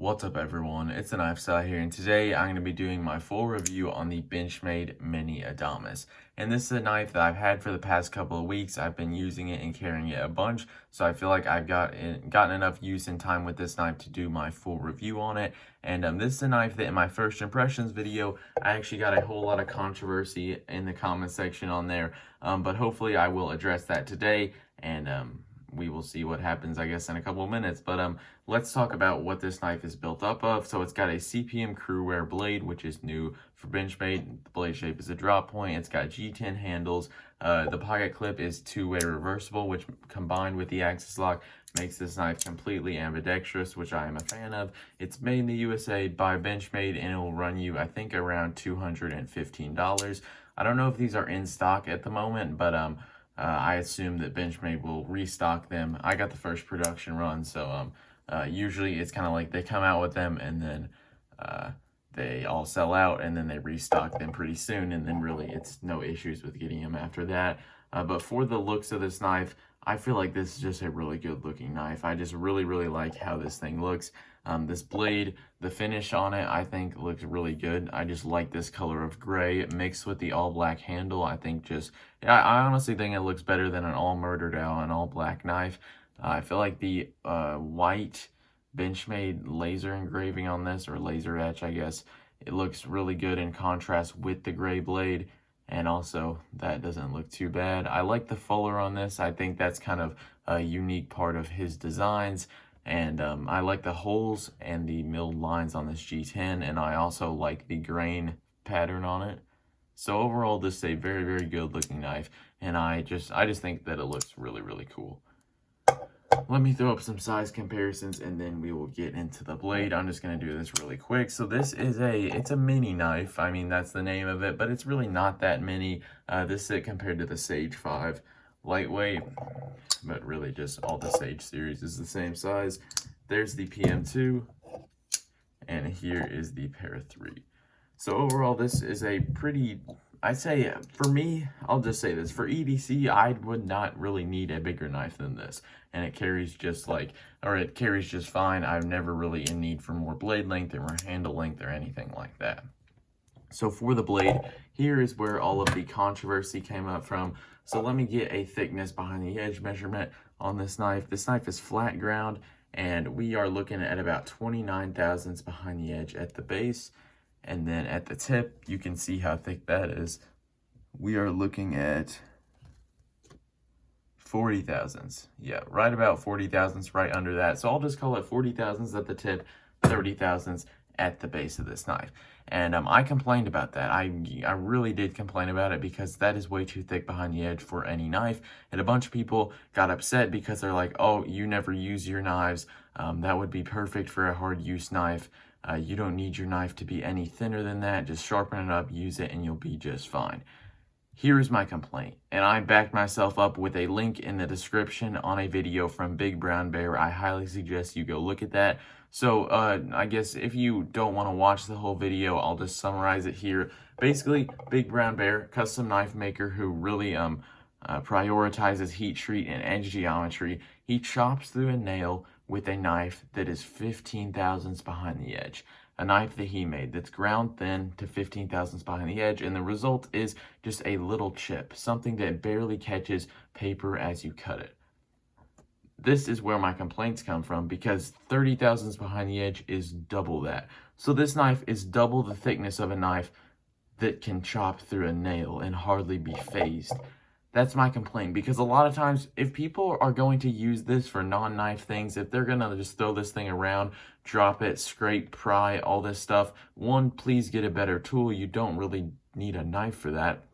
What's up everyone, it's a Knife Style here, and today I'm going to be doing my full review on the Benchmade Mini Adamas. And this is a knife that I've had for the past couple of weeks. I've been using it and carrying it a bunch, so I feel like I've gotten enough use and time with this knife to do my full review on it. And this is a knife that in my first impressions video, I actually got a whole lot of controversy in the comment section on there, but hopefully I will address that today, and we will see what happens, I guess, in a couple of minutes. But let's talk about what this knife is built up of. So it's got a CPM Crewwear blade, which is new for Benchmade. The blade shape is a drop point. It's got G10 handles. The pocket clip is two-way reversible, which combined with the axis lock makes this knife completely ambidextrous, which I am a fan of. It's made in the USA by Benchmade, and it will run you, I think, around $215. I don't know if these are in stock at the moment, but I assume that Benchmade will restock them. I got the first production run, so usually it's kind of like they come out with them and then they all sell out and then they restock them pretty soon, and then really it's no issues with getting them after that. But for the looks of this knife, I feel like this is just a really good looking knife. I just really like how this thing looks. This blade, the finish on it, I think looks really good. I just like this color of gray mixed with the all black handle. I honestly think it looks better than an all murdered out, an all black knife. I feel like the white Benchmade laser engraving on this, or laser etch, I guess, it looks really good in contrast with the gray blade. And also, that doesn't look too bad. I like the fuller on this. I think that's kind of a unique part of his designs. And I like the holes and the milled lines on this G10. And I also like the grain pattern on it. So overall, this is a very good looking knife. And I just think that it looks really cool. Let me throw up some size comparisons and then we will get into the blade. I'm just going to do this really quick. So this is it's a mini knife. I mean, that's the name of it, but it's really not that mini. This is compared to the Sage 5. Lightweight, but really just all the Sage series is the same size. There's the PM2, and here is the Para 3. So overall, this is a pretty, I'd say, for me, I'll just say this, for EDC, I would not really need a bigger knife than this. And it carries just fine. I'm never really in need for more blade length or more handle length or anything like that. So for the blade, here is where all of the controversy came up from. So let me get a thickness behind the edge measurement on this knife. This knife is flat ground, and we are looking at about 29 thousandths behind the edge at the base. And then at the tip, you can see how thick that is. We are looking at 40 thousandths. Yeah, right about 40 thousandths, right under that. So I'll just call it 40 thousandths at the tip, 30 thousandths at the base of this knife. And I complained about that. I really did complain about it because that is way too thick behind the edge for any knife. And a bunch of people got upset because they're like, oh, you never use your knives. That would be perfect for a hard use knife. You don't need your knife to be any thinner than that. Just sharpen it up, use it, and you'll be just fine. Here's my complaint, and I backed myself up with a link in the description on a video from Big Brown Bear. I highly suggest you go look at that. So I guess if you don't want to watch the whole video, I'll just summarize it here. Basically, Big Brown Bear, custom knife maker who really prioritizes heat treat and edge geometry. He chops through a nail with a knife that is 15 thousandths behind the edge. A knife that he made that's ground thin to 15 thousandths behind the edge, and the result is just a little chip, something that barely catches paper as you cut it. This is where my complaints come from, because 30 thousandths behind the edge is double that. So this knife is double the thickness of a knife that can chop through a nail and hardly be phased. That's my complaint, because a lot of times if people are going to use this for non-knife things, if they're going to just throw this thing around, drop it, scrape, pry, all this stuff, one, please get a better tool. You don't really need a knife for that.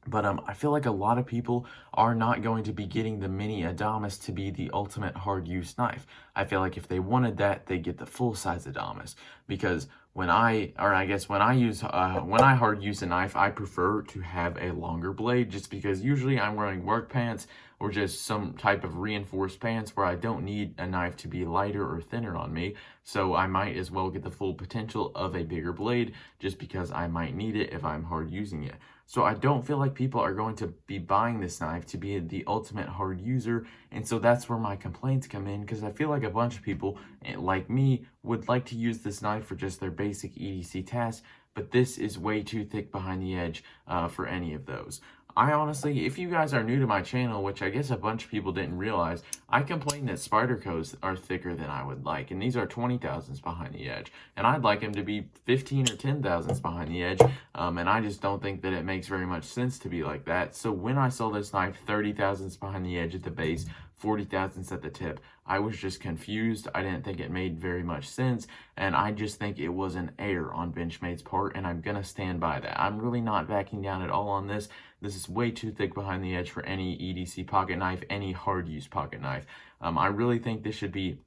But I feel like a lot of people are not going to be getting the mini Adamas to be the ultimate hard use knife. I feel like if they wanted that, they get the full size Adamas, because when I hard use a knife, I prefer to have a longer blade, just because usually I'm wearing work pants or just some type of reinforced pants where I don't need a knife to be lighter or thinner on me. So I might as well get the full potential of a bigger blade just because I might need it if I'm hard using it. So I don't feel like people are going to be buying this knife to be the ultimate hard user. And so that's where my complaints come in, because I feel like a bunch of people like me would like to use this knife for just their basic EDC tasks, but this is way too thick behind the edge for any of those. I honestly, if you guys are new to my channel, which I guess a bunch of people didn't realize, I complain that Spydercos are thicker than I would like, and these are 20 thousandths behind the edge, and I'd like them to be 15 or 10 thousandths behind the edge, and I just don't think that it makes very much sense to be like that. So when I saw this knife 30 thousandths behind the edge at the base, 40 thousandths at the tip, I was just confused. I didn't think it made very much sense, and I just think it was an error on Benchmade's part, and I'm gonna stand by that. I'm really not backing down at all on this. This is way too thick behind the edge for any EDC pocket knife, any hard use pocket knife. I really think this should be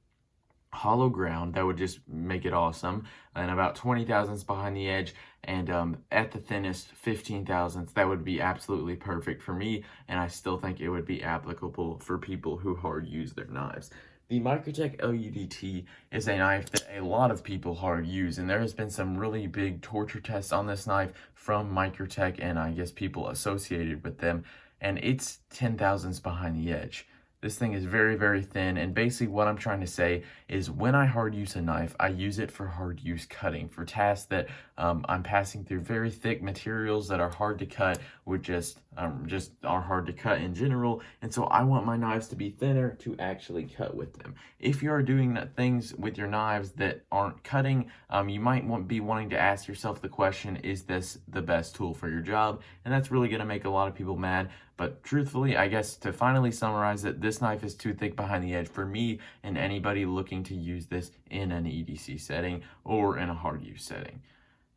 hollow ground. That would just make it awesome, and about 20 thousandths behind the edge, and at the thinnest 15 thousandths. That would be absolutely perfect for me, and I still think it would be applicable for people who hard use their knives. The Microtech Ludt is a knife that a lot of people hard use, and there has been some really big torture tests on this knife from Microtech and I guess people associated with them, and it's 10 thousandths behind the edge. This thing is very, very thin, and basically what I'm trying to say is when I hard use a knife, I use it for hard use cutting, for tasks that I'm passing through very thick materials that are hard to cut, or just are hard to cut in general, and so I want my knives to be thinner to actually cut with them. If you are doing things with your knives that aren't cutting, you might be wanting to ask yourself the question, is this the best tool for your job? And that's really going to make a lot of people mad. But truthfully, I guess to finally summarize it, this knife is too thick behind the edge for me and anybody looking to use this in an EDC setting or in a hard use setting.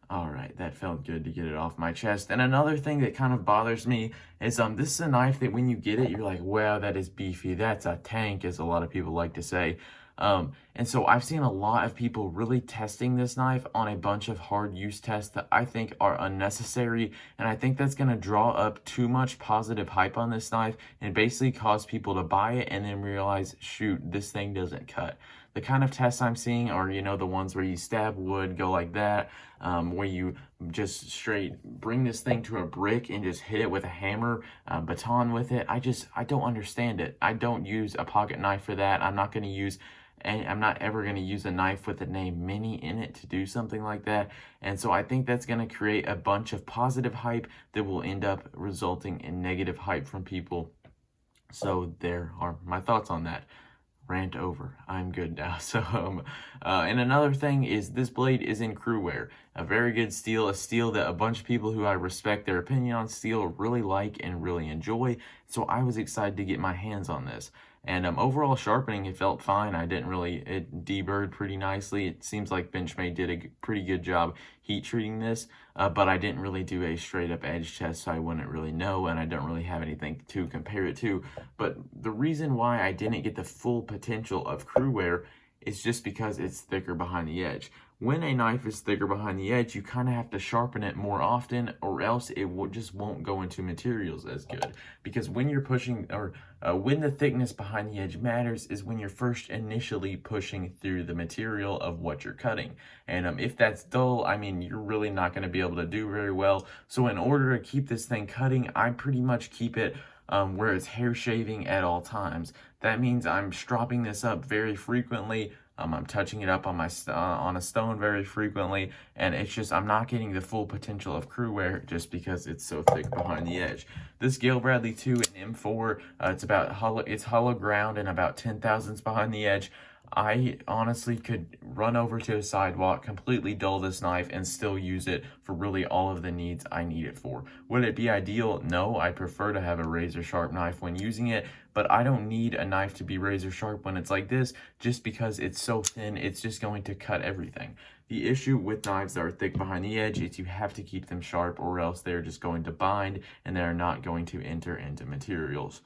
All right, that felt good to get it off my chest. And another thing that kind of bothers me is this is a knife that when you get it, you're like, wow, that is beefy. That's a tank, as a lot of people like to say. And so I've seen a lot of people really testing this knife on a bunch of hard use tests that I think are unnecessary, and I think that's going to draw up too much positive hype on this knife and basically cause people to buy it and then realize, shoot, this thing doesn't cut. The kind of tests I'm seeing are, you know, the ones where you stab wood, go like that, where you just straight bring this thing to a brick and just hit it with a hammer, baton with it. I don't understand it. I don't use a pocket knife for that. I'm not ever going to use a knife with the name Mini in it to do something like that. And so I think that's going to create a bunch of positive hype that will end up resulting in negative hype from people. So there are my thoughts on that. Rant over. I'm good now. So, and another thing is this blade is in crew wear. A very good steel, a steel that a bunch of people who I respect their opinion on steel really like and really enjoy. So I was excited to get my hands on this. And overall sharpening, it felt fine. It deburred pretty nicely. It seems like Benchmade did a pretty good job heat treating this, but I didn't really do a straight up edge test, so I wouldn't really know, and I don't really have anything to compare it to. But the reason why I didn't get the full potential of crew wear is just because it's thicker behind the edge. When a knife is thicker behind the edge, you kind of have to sharpen it more often, or else it just won't go into materials as good. Because when you're pushing, or when the thickness behind the edge matters is when you're first initially pushing through the material of what you're cutting. And if that's dull, I mean, you're really not going to be able to do very well. So in order to keep this thing cutting, I pretty much keep it where it's hair shaving at all times. That means I'm stropping this up very frequently. I'm touching it up on a stone very frequently, and it's just, I'm not getting the full potential of crew wear just because it's so thick behind the edge. This Gale Bradley 2 and M4, it's hollow ground and about 10 thousandths behind the edge. I honestly could run over to a sidewalk, completely dull this knife, and still use it for really all of the needs I need it for. Would it be ideal? No, I prefer to have a razor sharp knife when using it, but I don't need a knife to be razor sharp when it's like this, just because it's so thin, it's just going to cut everything. The issue with knives that are thick behind the edge is you have to keep them sharp, or else they're just going to bind and they're not going to enter into materials.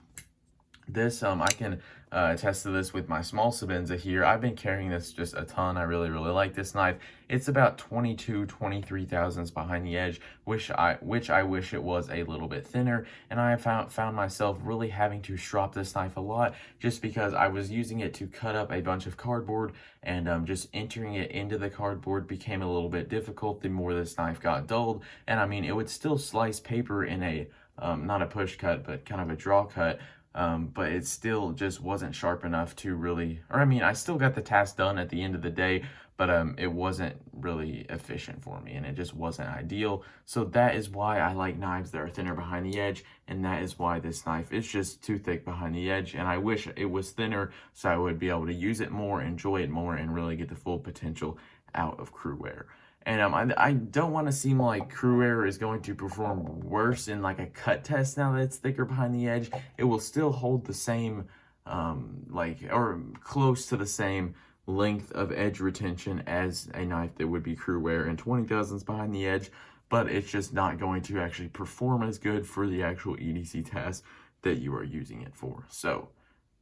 This, I can attest to this with my small Sabenza here. I've been carrying this just a ton. I really like this knife. It's about 23 thousandths behind the edge, which I wish it was a little bit thinner. And I have found myself really having to strop this knife a lot, just because I was using it to cut up a bunch of cardboard, and just entering it into the cardboard became a little bit difficult the more this knife got dulled. And I mean, it would still slice paper in a not a push cut, but kind of a draw cut. But it still just wasn't sharp enough to really, or I mean, I still got the task done at the end of the day, but it wasn't really efficient for me, and it just wasn't ideal. So that is why I like knives that are thinner behind the edge, and that is why this knife is just too thick behind the edge, and I wish it was thinner so I would be able to use it more, enjoy it more, and really get the full potential out of crew wear. And I don't want to seem like crew air is going to perform worse in like a cut test now that it's thicker behind the edge. It will still hold the same, or close to the same length of edge retention as a knife that would be crew wear and 20 thousandths behind the edge, but it's just not going to actually perform as good for the actual EDC task that you are using it for. So,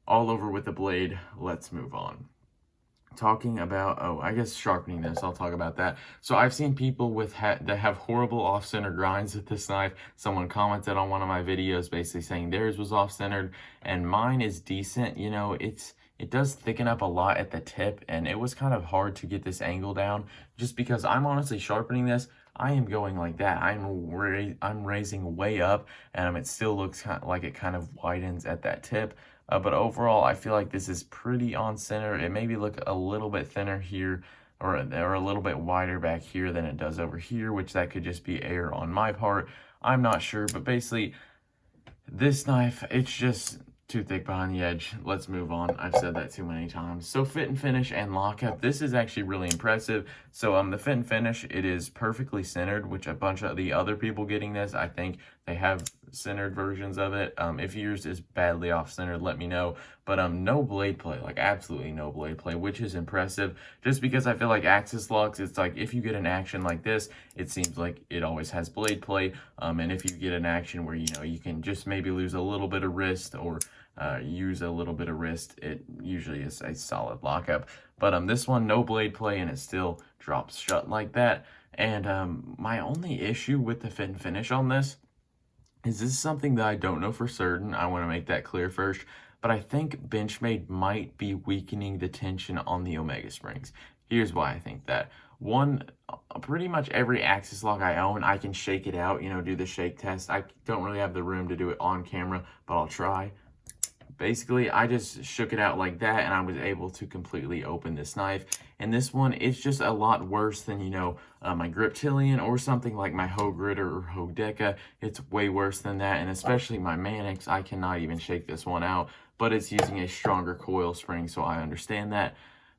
all over with the blade, let's move on. Talking about, I guess sharpening this, I'll talk about that. So I've seen people with that have horrible off-center grinds with this knife. Someone commented on one of my videos basically saying theirs was off-centered, and mine is decent. You know, it does thicken up a lot at the tip, and it was kind of hard to get this angle down just because I'm honestly sharpening this. I am going like that. I'm raising way up, and it still looks like it kind of widens at that tip. But overall, I feel like this is pretty on center. It maybe look a little bit thinner here, or a little bit wider back here than it does over here, which that could just be error on my part. I'm not sure, but basically, this knife, it's just too thick behind the edge. Let's move on. I've said that too many times. So fit and finish and lockup, this is actually really impressive. So the fit and finish, it is perfectly centered, which a bunch of the other people getting this, I think they have centered versions of it. If yours is badly off centered, let me know. But no blade play, like absolutely no blade play, which is impressive, just because I feel like axis locks, it's like if you get an action like this, it seems like it always has blade play. And if you get an action where you can just maybe lose a little bit of wrist, or use a little bit of wrist, it usually is a solid lockup. But this one, no blade play, and it still drops shut like that. And my only issue with the fit and finish on this is something that I don't know for certain. I want to make that clear first, but I think Benchmade might be weakening the tension on the Omega springs. Here's why I think that. One, pretty much every axis lock I own, I can shake it out, do the shake test. I don't really have the room to do it on camera, but I'll try. Basically, I just shook it out like that, and I was able to completely open this knife. And this one, it's just a lot worse than, my Griptilian or something like my Hogue Ritter or Hogue Deca. It's way worse than that, and especially my Mannix, I cannot even shake this one out. But it's using a stronger coil spring, so I understand that.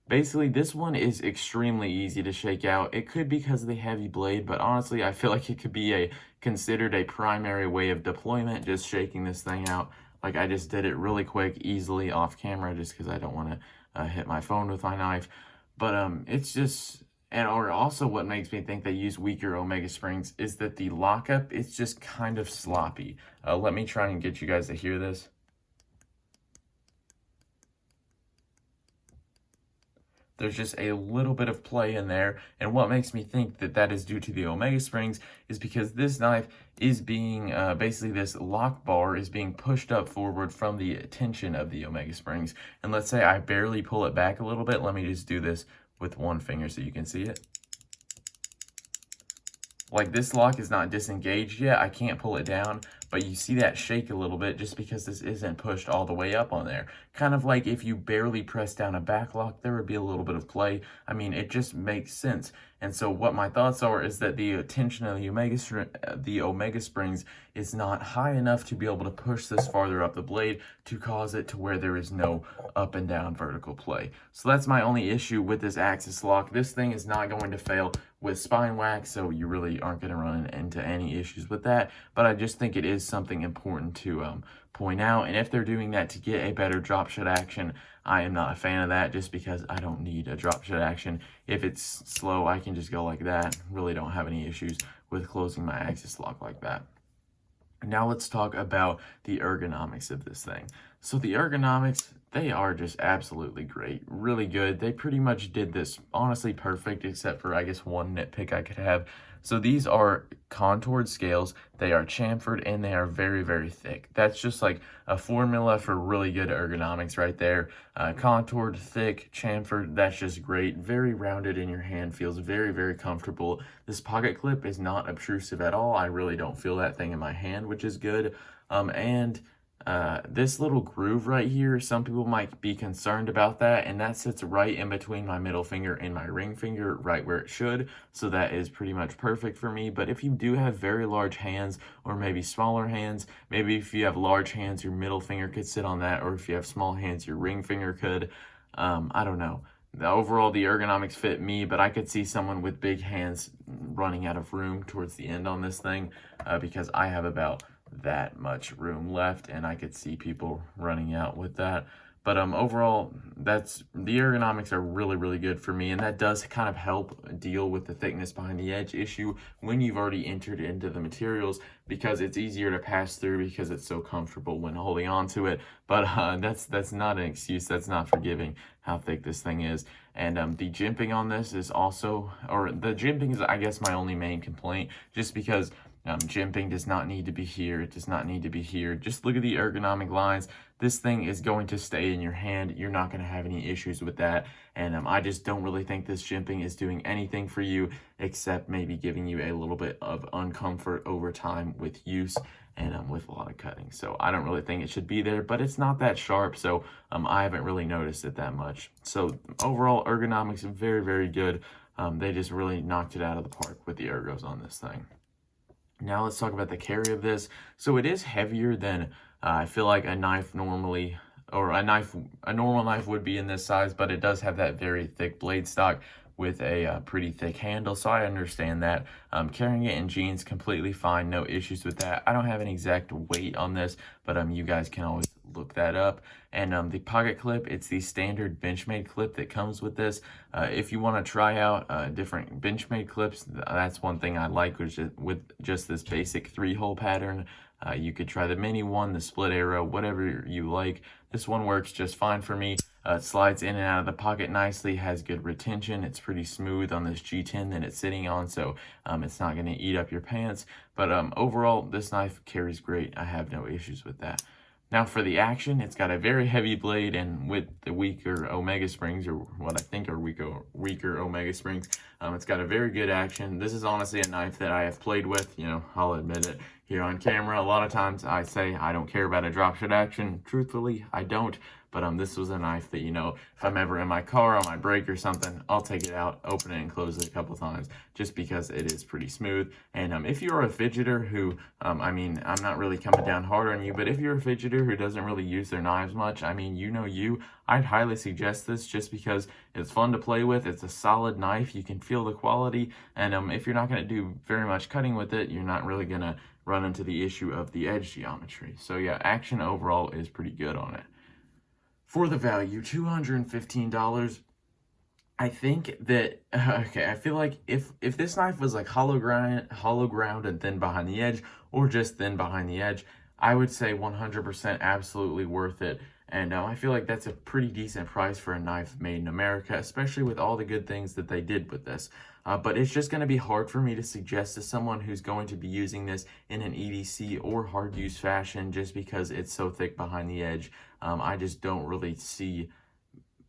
Basically, this one is extremely easy to shake out. It could be because of the heavy blade, but honestly, I feel like it could be considered a primary way of deployment, just shaking this thing out. Like, I just did it really quick, easily off camera, just because I don't want to hit my phone with my knife. But it's just, or also what makes me think they use weaker Omega springs is that the lockup, it's just kind of sloppy. Let me try and get you guys to hear this. There's just a little bit of play in there, and what makes me think that that is due to the Omega springs is because this knife is being, basically this lock bar is being pushed up forward from the tension of the Omega springs. And let's say I barely pull it back a little bit. Let me just do this with one finger so you can see it. Like, this lock is not disengaged yet. I can't pull it down, but you see that shake a little bit just because this isn't pushed all the way up on there. Kind of like if you barely press down a back lock, there would be a little bit of play. I mean, it just makes sense. And so what my thoughts are is that the tension of the Omega springs is not high enough to be able to push this farther up the blade to cause it to where there is no up and down vertical play. So that's my only issue with this axis lock. This thing is not going to fail with spine wax, so you really aren't going to run into any issues with that. But I just think it is something important to point out. And if they're doing that to get a better drop shot action, I am not a fan of that, just because I don't need a drop shot action. If it's slow, I can just go like that. Really don't have any issues with closing my axis lock like that. Now let's talk about the ergonomics of this thing. So the ergonomics, they are just absolutely great, really good. They pretty much did this honestly perfect, except for I guess one nitpick I could have. So these are contoured scales, they are chamfered, and they are very, very thick. That's just like a formula for really good ergonomics right there. Contoured, thick, chamfered, that's just great. Very rounded in your hand, feels very, very comfortable. This pocket clip is not obtrusive at all. I really don't feel that thing in my hand, which is good. And this little groove right here, some people might be concerned about that, and that sits right in between my middle finger and my ring finger, right where it should, so that is pretty much perfect for me. But if you do have very large hands, or maybe smaller hands, maybe if you have large hands, your middle finger could sit on that, or if you have small hands, your ring finger could. I don't know. Overall, the ergonomics fit me, but I could see someone with big hands running out of room towards the end on this thing, because I have about that much room left, and I could see people running out with that. But overall, that's the ergonomics are really, really good for me, and that does kind of help deal with the thickness behind the edge issue when you've already entered into the materials, because it's easier to pass through because it's so comfortable when holding on to it. But that's not an excuse. That's not forgiving how thick this thing is. And the jimping on this is also, or the jimping is I guess my only main complaint, just because jimping does not need to be here. It does not need to be here. Just look at the ergonomic lines. This thing is going to stay in your hand. You're not going to have any issues with that. And I just don't really think this jimping is doing anything for you, except maybe giving you a little bit of uncomfort over time with use and with a lot of cutting. So I don't really think it should be there, but it's not that sharp, so I haven't really noticed it that much. So overall, ergonomics are very, very good. They just really knocked it out of the park with the ergos on this thing. Now let's talk about the carry of this. So it is heavier than I feel like a knife normally, or a normal knife would be in this size, but it does have that very thick blade stock with a pretty thick handle, so I understand that. Carrying it in jeans, completely fine, no issues with that. I don't have an exact weight on this, but you guys can always look that up. And the pocket clip, it's the standard Benchmade clip that comes with this. If you want to try out different Benchmade clips, that's one thing I like, which is with just this basic 3-hole pattern. You could try the mini one, the split arrow, whatever you like. This one works just fine for me. It slides in and out of the pocket nicely, has good retention. It's pretty smooth on this G10 that it's sitting on, so it's not going to eat up your pants. But overall, this knife carries great. I have no issues with that. Now for the action, it's got a very heavy blade, and with the weaker Omega springs, or what I think are weaker Omega springs, it's got a very good action. This is honestly a knife that I have played with, I'll admit it here on camera. A lot of times I say I don't care about a drop shot action. Truthfully, I don't. But this was a knife that, if I'm ever in my car on my break or something, I'll take it out, open it, and close it a couple times, just because it is pretty smooth. And if you're a fidgeter who, I'm not really coming down hard on you, but if you're a fidgeter who doesn't really use their knives much, I'd highly suggest this, just because it's fun to play with. It's a solid knife. You can feel the quality. And if you're not going to do very much cutting with it, you're not really going to run into the issue of the edge geometry. So yeah, action overall is pretty good on it. For the value, $215, I think that, I feel like if this knife was like hollow ground and thin behind the edge, or just thin behind the edge, I would say 100% absolutely worth it. And I feel like that's a pretty decent price for a knife made in America, especially with all the good things that they did with this. But it's just going to be hard for me to suggest to someone who's going to be using this in an EDC or hard use fashion, just because it's so thick behind the edge. I just don't really see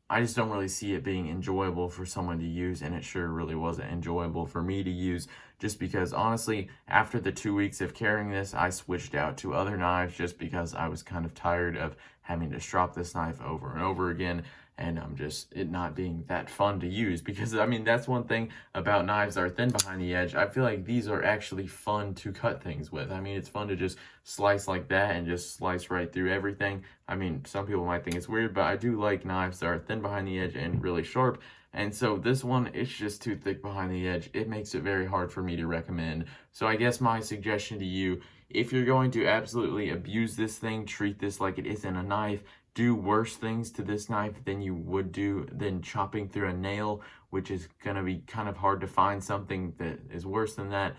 it being enjoyable for someone to use, and it sure really wasn't enjoyable for me to use, just because honestly, after the 2 weeks of carrying this, I switched out to other knives just because I was kind of tired of having to strop this knife over and over again, and just it not being that fun to use. Because that's one thing about knives that are thin behind the edge. I feel like these are actually fun to cut things with. It's fun to just slice like that and just slice right through everything. Some people might think it's weird, but I do like knives that are thin behind the edge and really sharp. And so this one, it's just too thick behind the edge. It makes it very hard for me to recommend. So I guess my suggestion to you, if you're going to absolutely abuse this thing, treat this like it isn't a knife, do worse things to this knife than you would do than chopping through a nail, which is going to be kind of hard to find something that is worse than that.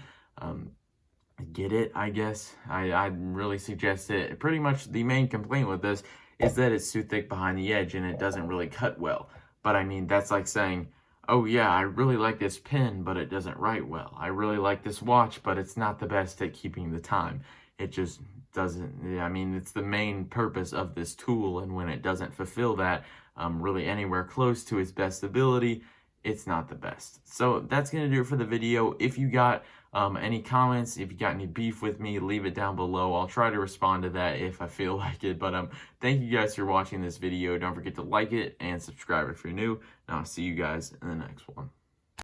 get it, I guess. I'd really suggest it. Pretty much the main complaint with this is that it's too thick behind the edge and it doesn't really cut well. But I mean, that's like saying, oh yeah, I really like this pen, but it doesn't write well. I really like this watch, but it's not the best at keeping the time. It just doesn't, I mean, it's the main purpose of this tool, and when it doesn't fulfill that really anywhere close to its best ability, it's not the best. So that's going to do it for the video. If you got any comments, if you got any beef with me, leave it down below. I'll try to respond to that if I feel like it. But thank you guys for watching this video. Don't forget to like it and subscribe if you're new. And I'll see you guys in the next one.